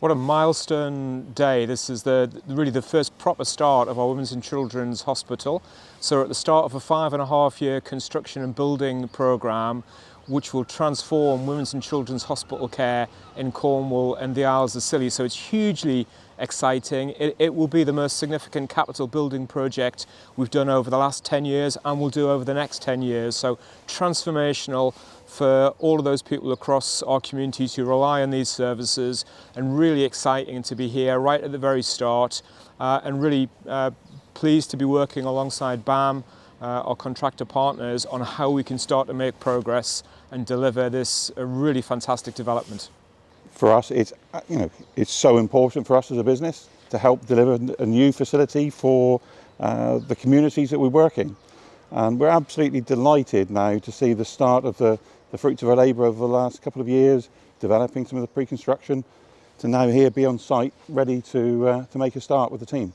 What a milestone day. This is really the first proper start of our Women's and Children's Hospital. So we're at the start of a 5.5-year construction and building programme which will transform Women's and Children's Hospital care in Cornwall and the Isles of Scilly. So it's hugely exciting. It will be the most significant capital building project we've done over the last 10 years and will do over the next 10 years. So transformational for all of those people across our communities who rely on these services, and really exciting to be here right at the very start, and really pleased to be working alongside BAM, our contractor partners, on how we can start to make progress and deliver this really fantastic development. For us, it's so important for us as a business to help deliver a new facility for the communities that we work in. And we're absolutely delighted now to see the start of the fruits of our labour over the last couple of years, developing some of the pre-construction, to now here be on site, ready to make a start with the team.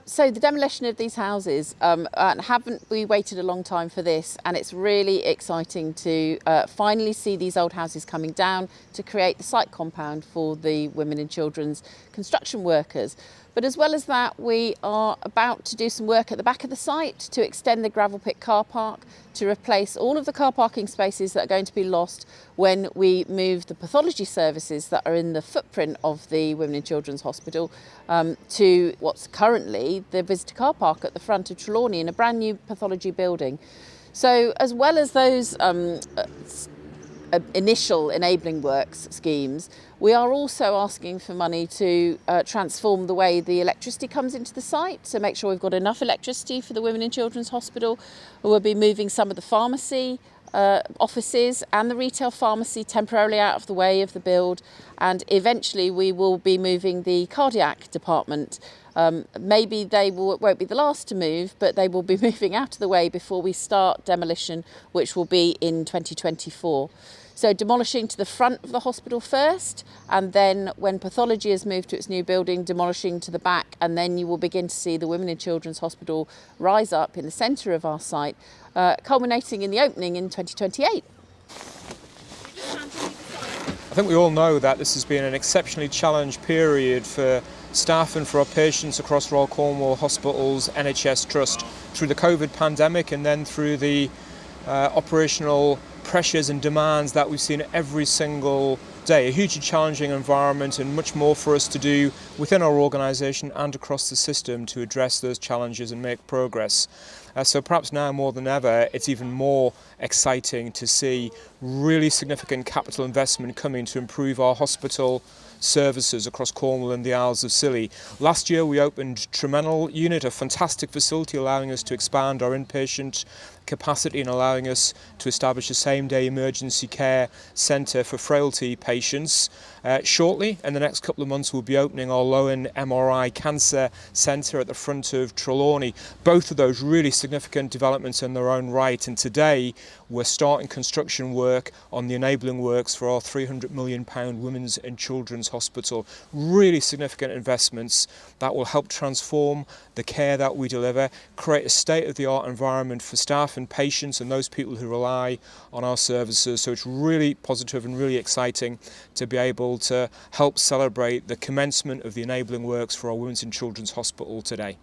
So the demolition of these houses, haven't we waited a long time for this, and it's really exciting to finally see these old houses coming down to create the site compound for the women and children's construction workers. But as well as that, we are about to do some work at the back of the site to extend the gravel pit car park, to replace all of the car parking spaces that are going to be lost when we move the pathology services that are in the footprint of the Women and Children's Hospital to what's currently the visitor car park at the front of Trelawney in a brand new pathology building. So as well as those initial enabling works schemes, we are also asking for money to transform the way the electricity comes into the site, so make sure we've got enough electricity for the Women and Children's Hospital. We'll be moving some of the pharmacy offices and the retail pharmacy temporarily out of the way of the build, and eventually we will be moving the cardiac department. Maybe they won't be the last to move, but they will be moving out of the way before we start demolition, which will be in 2024. So demolishing to the front of the hospital first, and then when pathology has moved to its new building, demolishing to the back, and then you will begin to see the Women and Children's Hospital rise up in the centre of our site, culminating in the opening in 2028. I think we all know that this has been an exceptionally challenged period for staff and for our patients across Royal Cornwall Hospitals NHS Trust through the COVID pandemic, and then through the operational pressures and demands that we've seen every single day. A hugely challenging environment, and much more for us to do within our organisation and across the system to address those challenges and make progress. So perhaps now more than ever, it's even more exciting to see really significant capital investment coming to improve our hospital services across Cornwall and the Isles of Scilly. Last year we opened Tremennel Unit, a fantastic facility allowing us to expand our inpatient capacity and allowing us to establish a same-day emergency care centre for frailty patients. Shortly, in the next couple of months, we'll be opening our low-end MRI cancer centre at the front of Trelawney. Both of those really significant developments in their own right, and today we're starting construction work on the enabling works for our £300 million Women's and Children's Hospital. Really significant investments that will help transform the care that we deliver, create a state-of-the-art environment for staff and patients and those people who rely on our services. So it's really positive and really exciting to be able to help celebrate the commencement of the enabling works for our Women's and Children's Hospital today.